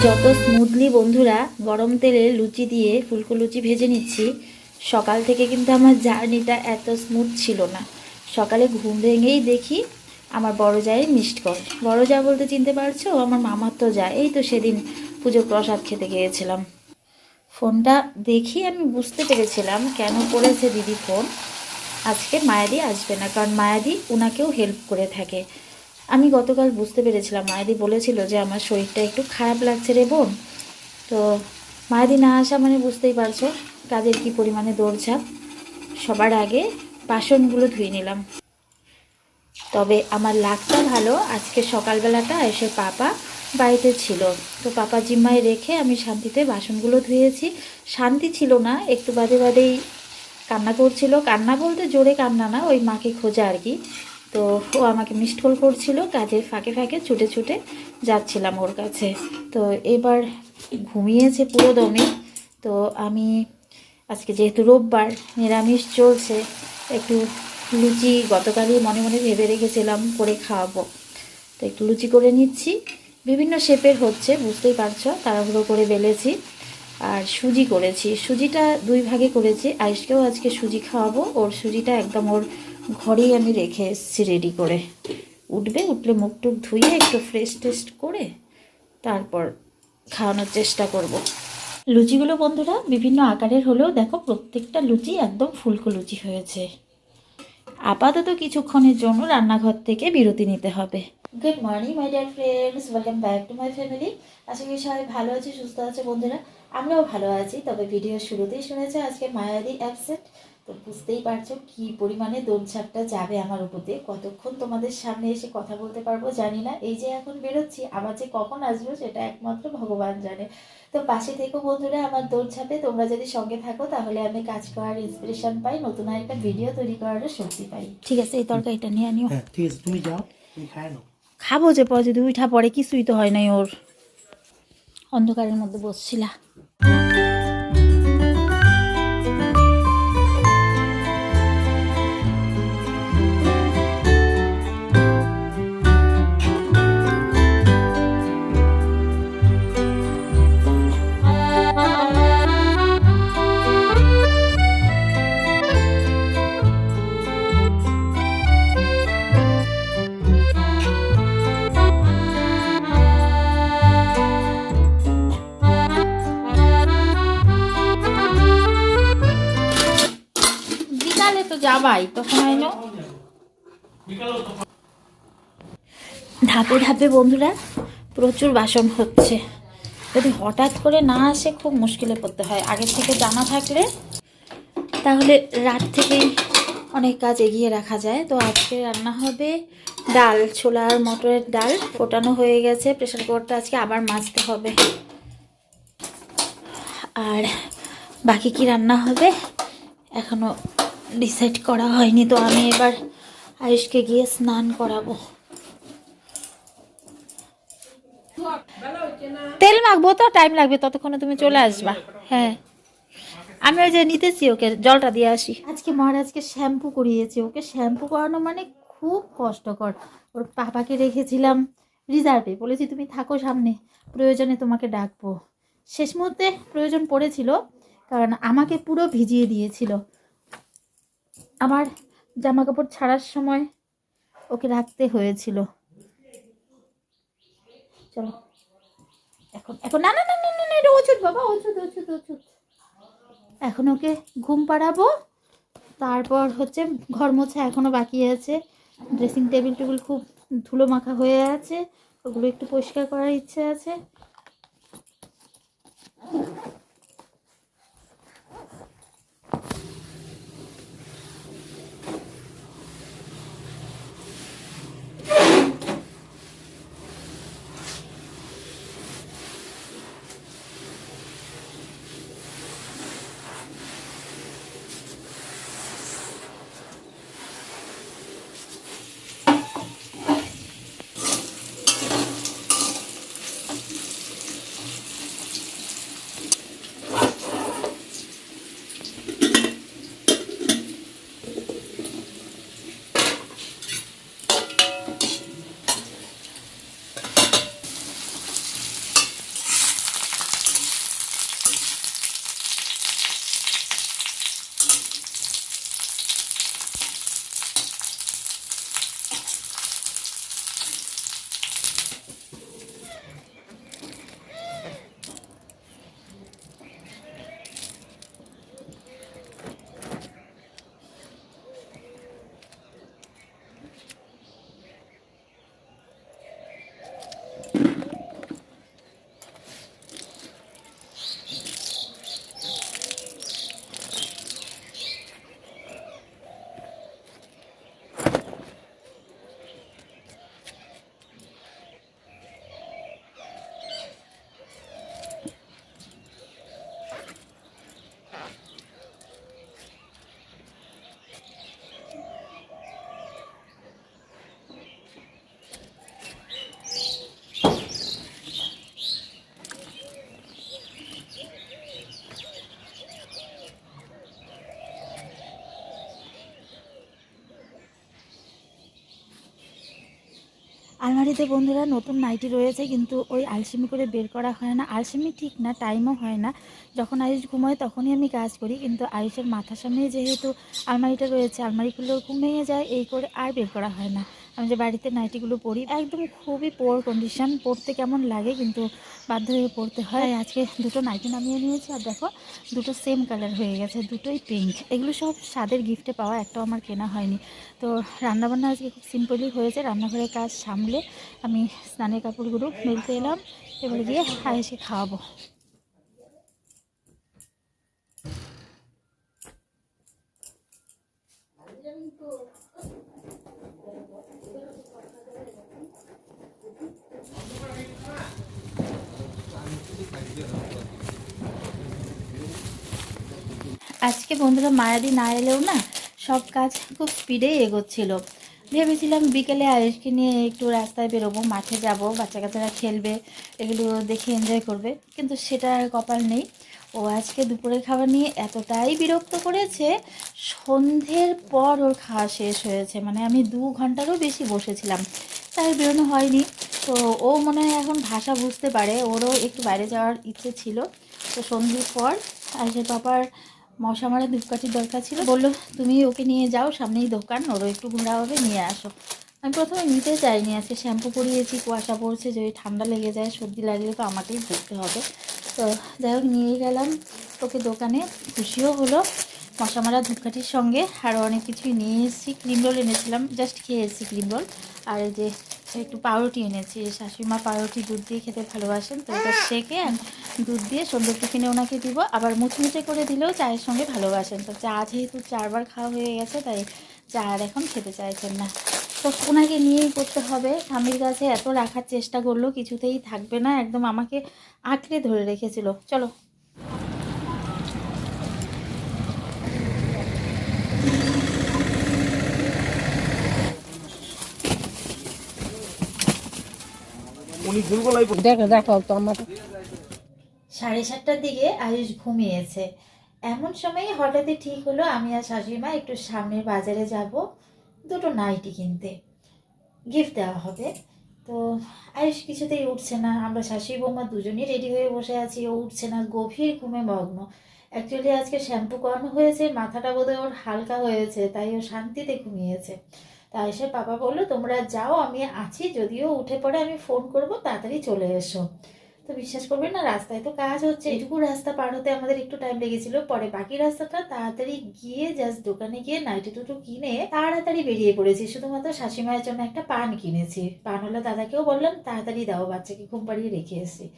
যত স্মুথলি বন্ধুরা গরম তেলে লুচি দিয়ে ফুলকো লুচি ভেজে নিচ্ছি, সকাল থেকে কিন্তু আমার জার্নিটা এত স্মুথ ছিল না। সকালে ঘুম ভেঙেই দেখি আমার বড় জায়ের মিসড কল। বড় যা বলতে চিনতে পারছো? আমার মামার তো যা, এই তো সেদিন পুজো প্রসাদ খেতে গিয়েছিলাম। ফোনটা দেখি আমি বুঝতে পেরেছিলাম কেন করেছে দিদি ফোন। আজকে মায়াদি আসবে না, কারণ মায়াদি ওনাকেও হেল্প করে থাকে। আমি গতকাল বুঝতে পেরেছিলাম, মায়াদি বলেছিল যে আমার শরীরটা একটু খারাপ লাগছে রে বোন। তো মায়াদি না আসা মানে বুঝতেই পারছো কাজের কি পরিমাণে দৌড়ঝাঁপ। সবার আগে বাসনগুলো ধুয়ে নিলাম। তবে আমার লাকটা ভালো, আজকে সকালবেলাটা এসে পাপা বাড়িতে ছিল, তো পাপা জিম্মায় রেখে আমি শান্তিতে বাসনগুলো ধুয়েছি। শান্তি ছিল না, একটু বাদে বাদেই কান্না করছিল। কান্না বলতে জোরে কান্না না, ওই মাকে খোঁজা আর কি। তো ও আমাকে মিসড কল করছিল, কাজের ফাঁকে ফাঁকে ছুটে ছুটে যাচ্ছিলাম ওর কাছে। তো এবার ঘুমিয়েছে পুরো দমে। তো আমি আজকে যেহেতু রোববার নিরামিষ চলছে, একটু লুচি গতকালই মনে মনে ভেবে রেখেছিলাম করে খাওয়াবো, তো একটু লুচি করে নিচ্ছি। বিভিন্ন শেপের হচ্ছে, বুঝতেই পারছো, তাড়াহুড়ো করে বেলেছি। আর সুজি করেছি, সুজিটা দুই ভাগে করেছি। আয়েশকেও আজকে সুজি খাওয়াবো, ওর সুজিটা একদম ওর ঘরেই আমি রেখে এসেছি রেডি করে। উঠলে মুখ টুক ধুয়ে একটু ফ্রেশ টেস্ট করে তারপর খাওয়ানোর চেষ্টা করব। লুচিগুলো বন্ধুরা বিভিন্ন আকারের হলেও দেখো প্রত্যেকটা লুচি একদম ফুলকো লুচি হয়েছে। আপাতত কিছুক্ষণের জন্য রান্নাঘর থেকে বিরতি নিতে হবে। Good morning my dear friends, welcome back to my family. আশা করি সবাই ভালো আছে, সুস্থ আছে বন্ধুরা। আমরাও ভালো আছি। তবে ভিডিওর শুরুতেই শুনেছে আজকে মায়াদি অ্যাবসেন্ট, তো বুঝতেই পারছো কি পরিমাণে দৌড়ঝাঁপটা যাবে আমার উপর দিয়ে। কতক্ষণ তোমাদের সামনে এসে কথা বলতে পারবো জানি না। এই যে এখন বেরোচ্ছি, আবার যে কখন আসবো সেটা একমাত্র ভগবান জানে। তো পাশে থেকো বন্ধুরা আমার দৌড়ঝাঁপে। তোমরা যদি সঙ্গে থাকো তাহলে আমি কাজ করার ইন্সপিরেশন পাই, নতুন একটা ভিডিও তৈরি করারও শক্তি পাই। ঠিক আছে, এই তরকারিটা নিয়ে আনিও। হ্যাঁ ঠিক আছে, তুমি যাও, তুমি খায় নাও। খাবো যে পরে যদি উঠা পড়ে, কিছুই তো হয় নাই ওর। অন্ধকারের মধ্যে বসছিলা। বিকালে তো যাবাই, তখন আইনো ধাপে ধাপে বন্ধুরা প্রচুর বাসন হচ্ছে। যদি হঠাৎ করে না আসে খুব মুশকিলে পড়তে হয়। আগের থেকে জানা থাকলে তাহলে রাত থেকেই অনেক কাজ এগিয়ে রাখা যায়। তো আজকে রান্না হবে ডাল, ছোলা আর মটরের ডাল ফোটানো হয়ে গেছে। প্রেশার কুকারটা আজকে আবার মাজতে হবে। আর বাকি কি রান্না হবে এখনও ডিসাইড করা হয়নি। তো আমি এবার আয়ুষকে গিয়ে স্নান করাবো। তেল মাখবো তো টাইম লাগবে, ততক্ষণে তুমি চলে আসবা। হ্যাঁ আমি ওই যে নিতেছি, ওকে জলটা দিয়ে আসি। আজকে মহারাজকে শ্যাম্পু করিয়েছি। ওকে শ্যাম্পু করানো মানে খুব কষ্টকর। ওর পাপাকে রেখেছিলাম রিজার্ভে, বলেছি তুমি থাকো সামনে, প্রয়োজনে তোমাকে ডাকবো। শেষ মুহূর্তে প্রয়োজন পড়েছিল, কারণ আমাকে পুরো ভিজিয়ে দিয়েছিল। আমার জামা কাপড় ছাড়ার সময় ওকে রাখতে হয়েছিল। চলো এখন এখন না না না না না, এটা ওষুধ বাবা, ওষুধ ওষুধ ওষুধ। এখন ওকে ঘুম পাড়াবো, তারপর হচ্ছে ঘর মোছা এখনও বাকি আছে। ড্রেসিং টেবিল খুব ধুলো মাখা হয়ে আছে, ওগুলো একটু পরিষ্কার করার ইচ্ছে আছে। আলমারিতে বন্ধুরা নতুন নাইটি রয়েছে, কিন্তু ওই আলসেমি করে বের করা হয় না। আলসেমি ঠিক না, টাইমও হয় না। যখন আয়ুষ ঘুমোয় তখনই আমি কাজ করি, কিন্তু আয়ুষের মাথার সামনে যেহেতু আলমারিটা রয়েছে, আলমারিগুলো ঘুম ভেঙে যায়, এই করে আর বের করা হয় না। আমি যে বাড়িতে নাইটিগুলো পরি একদম খুবই পোর কন্ডিশন, পরতে কেমন লাগে কিন্তু বাধ্য হয়ে পরতে হয়। আজকে দুটো নাইটি নামিয়ে নিয়েছি, আর দেখো দুটো সেম কালার হয়ে গেছে, দুটোই পিঙ্ক। এগুলো সব স্বাদের গিফটে পাওয়া, একটাও আমার কেনা হয়নি। তো রান্নাবান্না আজকে খুব সিম্পলই হয়েছে। রান্নাঘরের কাজ সামলে আমি স্নানের কাপড়গুলো মেলতে এলাম, এবার গিয়ে আয়েশকে খাওয়াবো। আজকে বন্ধুরা মায়াদি না এলেও না, সব কাজ খুব স্পিডেই এগোচ্ছিল। ভেবেছিলাম বিকেলে আয়েশকে নিয়ে একটু রাস্তায় বেরোবো, মাঠে যাব, বাচ্চা কাচ্চারা খেলবে, এগুলো দেখে এনজয় করবে, কিন্তু সেটা আর কপাল নেই। ও আজকে দুপুরের খাবার নিয়ে এতটাই বিরক্ত করেছে, সন্ধ্যের পর ওর খাওয়া শেষ হয়েছে। মানে আমি 2 ঘন্টারও বেশি বসেছিলাম, তাই বেরোনো হয়নি। তো ও মনে হয় এখন ভাষা বুঝতে পারে, ওরও একটু বাইরে যাওয়ার ইচ্ছে ছিল। তো সন্ধ্যের পর আয়েশের পাপার মশা মারা ধূপকাঠির দরকার ছিল, বললো তুমি ওকে নিয়ে যাও, সামনেই দোকান, ওরও একটু ঘোরা হবে, নিয়ে আসো। আমি প্রথমে নিতে চাইনি, আজকে শ্যাম্পু করিয়েছি, কুয়াশা পড়ছে, যদি ঠান্ডা লেগে যায়, সর্দি লাগলে তো আমাকেই ভুগতে হবে। তো যাই হোক নিয়ে গেলাম ওকে দোকানে, খুশিও হলো। মশা মারা ধূপকাঠির সঙ্গে আরও অনেক কিছুই নিয়ে এসেছি। ক্রিম রোল এনেছিলাম, জাস্ট খেয়ে এসেছি ক্রিম রোল। আর এই যে একটু পাউরুটি এনেছি, শাশুড়িমা পাউরুটি দুধ দিয়ে খেতে ভালোবাসেন, তো এটা সেকে দুধ দিয়ে সন্ধ্যের টিফিনে ওনাকে দিব। আবার মুচমুচে করে দিলেও চায়ের সঙ্গে ভালোবাসেন। তো চা যেহেতু 4বার খাওয়া হয়ে গেছে, তাই চা আর এখন খেতে চাইছেন না। তো ওনাকে নিয়েই করতে হবে। স্বামীর কাছে এত রাখার চেষ্টা করলো, কিছুতেই থাকবে না, একদম আমাকে আঁকড়ে ধরে রেখেছিল। চলো দেখো দেখো তো আমার 7:30টার দিকে আয়ুষ ঘুমিয়েছে। এমন সময় হঠাৎই ঠিক হলো আমি আর শাশুড়িমা একটু সামনের বাজারে যাব, দুটো নাইটি কিনতে, গিফট দেওয়া হবে। তো আয়ুষ কিছুতেই উঠছে না, আমরা শাশুড়ি বৌমা দুজনেই রেডি হয়ে বসে আছি, ও উঠছে না, গভীর ঘুমে মগ্ন। অ্যাকচুয়ালি আজকে শ্যাম্পু করানো হয়েছে, মাথাটা বোধহয় ওর হালকা হয়েছে, তাই ও শান্তিতে ঘুমিয়েছে। তাই এসে পাপা বললো তোমরা যাও, আমি আছি, যদিও উঠে পড়ে আমি ফোন করব, তাড়াতাড়ি চলে এসো। তো বিশ্বাস করবেন না, রাস্তায় তো কাজ হচ্ছে, এটুকু রাস্তা পার হতে আমাদের একটু টাইম লেগেছিল। পরে বাকি রাস্তাটা তাড়াতাড়ি গিয়ে জাস্ট দোকানে গিয়ে নাইটি দুটো কিনে তাড়াতাড়ি বেরিয়ে পড়েছি। শুধুমাত্র শাশুড়িমায়ের জন্য একটা পান কিনেছি, পানওয়ালা দাদাকেও বললাম তাড়াতাড়ি দাও, বাচ্চাকে ঘুম পাড়িয়ে রেখে এসেছি।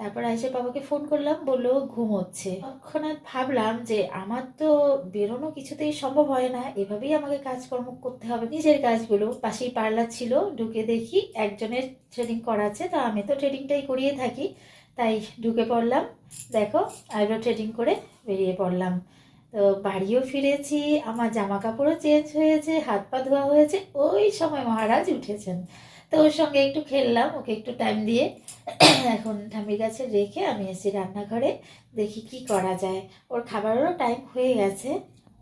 তারপর এসে বাবাকে ফোন করলাম, বললো ঘুমোচ্ছে। তৎক্ষণাৎ ভাবলাম যে আমার তো বেরোনো কিছুতেই সম্ভব হয় না, এভাবেই আমাকে কাজকর্ম করতে হবে, নিজের কাজগুলো। পাশেই পার্লার ছিল, ঢুকে দেখি একজনের থ্রেডিং করাচ্ছে, তা আমি তো থ্রেডিংটাই করিয়ে থাকি, তাই ঢুকে পড়লাম। দেখো আইব্রো থ্রেডিং করে বেরিয়ে পড়লাম। তো বাড়িও ফিরেছি, আমার জামা কাপড়ও চেঞ্জ হয়েছে, হাত পা ধোয়া হয়েছে, ওই সময় মহারাজ উঠেছেন। তো ওর সঙ্গে একটু খেললাম, ওকে একটু টাইম দিয়ে এখন ঠাম্মির কাছে রেখে আমি এসেছি রান্নাঘরে, দেখি কি করা যায়। ওর খাবারেরও টাইম হয়ে গেছে।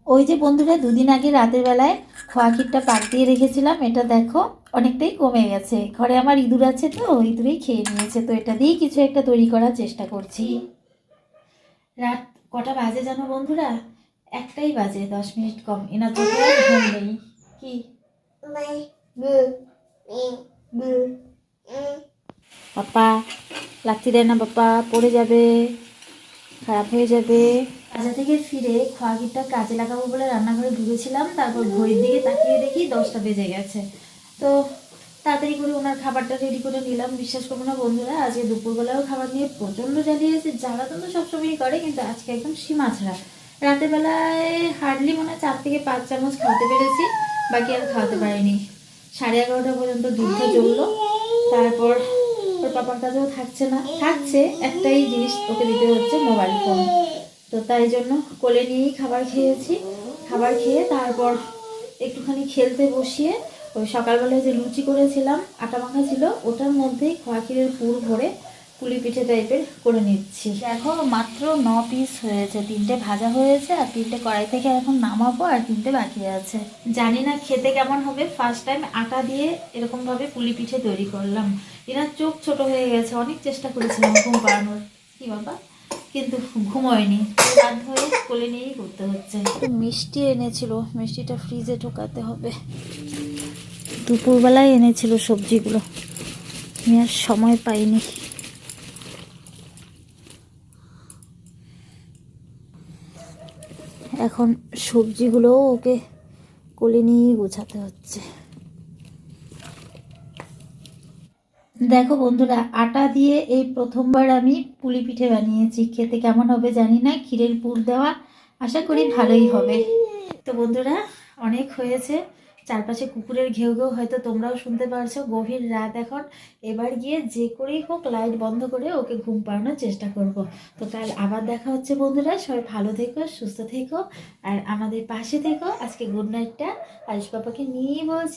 ওই যে বন্ধুরা 2 দিন আগে রাতের বেলায় খোয়া ক্ষীরটা পাক দিয়ে রেখেছিলাম, এটা দেখো অনেকটাই কমে গেছে। ঘরে আমার ইঁদুর আছে, তো ইঁদুরেই খেয়ে নিয়েছে, তো এটা দিয়েই কিছু একটা তৈরি করার চেষ্টা করছি। রাত কটা বাজে জানো বন্ধুরা? 1টাই বাজে, 10 মিনিট কম। এনার চোখে আর ঘুম নেই। কি পাপা লাথি দেয় না, বাবা পড়ে যাবে, খারাপ হয়ে যাবে। বাজার থেকে ফিরে খোয়া ক্ষীরটা কাজে লাগাবো বলে রান্নাঘরে ঢুকেছিলাম, তারপর ঘড়ির দিকে তাকিয়ে দেখি 10টা বেজে গেছে। তো তাড়াতাড়ি করে ওনার খাবারটা রেডি করে নিলাম। বিশ্বাস করবো না বন্ধুরা, আজকে দুপুরবেলাও খাবার নিয়ে প্রচণ্ড জ্বালিয়েছে। জ্বালাতো তো সবসময়ই করে, কিন্তু আজকে একদম সীমা ছাড়া। রাতের বেলায় হার্ডলি মনে হয় 4 থেকে 5 চামচ খাওয়াতে পেরেছি, বাকি আর খাওয়াতে পারিনি। 11:30টা পর্যন্ত দুধটা জ্বললো। তারপর ওর পাপার কাছেও থাকছে একটাই জিনিস ওকে দিতে হচ্ছে, মোবাইল ফোন। তো তাই জন্য কোলে নিয়েই খাবার খেয়েছি। খাবার খেয়ে তারপর একটুখানি খেলতে বসিয়ে ওই সকালবেলায় যে লুচি করেছিলাম, আটা মাখা ছিল, ওটার মধ্যেই খোয়া ক্ষীরের পুর ভরে পুলি পিঠে টাইপের করে নিচ্ছি। দেখো মাত্র 9 পিস হয়েছে, 3টে ভাজা হয়েছে আর 3টে কড়াই থেকে এখন নামাবো আর 3টে বাকি আছে। জানি না খেতে কেমন হবে, ফার্স্ট টাইম আটা দিয়ে এরকমভাবে পুলি পিঠে তৈরি করলাম। এনার চোখ ছোট হয়ে গেছে, অনেক চেষ্টা করেছিলাম ঘুম পাড়ানোর, কি বাবা, কিন্তু ঘুমোয়নি, বাধ্য হয়ে কোলে নিয়েই করতে হচ্ছে। একটু মিষ্টি এনেছিল, মিষ্টিটা ফ্রিজে ঢোকাতে হবে। দুপুরবেলায় এনেছিল সবজিগুলো, আমি আর সময় পাইনি। এখন সবজিগুলো ওকে কোলে নিয়েই গোছাতে হচ্ছে। দেখো বন্ধুরা, আটা দিয়ে এই প্রথমবার আমি পুলি পিঠে বানিয়েছি। খেতে কেমন হবে জানি না, ক্ষীরের পুর দেওয়া, আশা করি ভালোই হবে। তো বন্ধুরা, অনেক হয়েছে, চারপাশে কুকুরের ঘেউ ঘেউ হয়তো তোমরাও শুনতে পারছো। গভীর রাত এখন, এবার গিয়ে যে করেই হোক লাইট বন্ধ করে ওকে ঘুম পাড়ানোর চেষ্টা করব। তো কাল আবার দেখা হচ্ছে বন্ধুরা, সবাই ভালো থেকো, সুস্থ থেকো আর আমাদের পাশে থেকো। আজকে গুড নাইটটা আয়ুষ পাপাকে নিয়েই বলছি।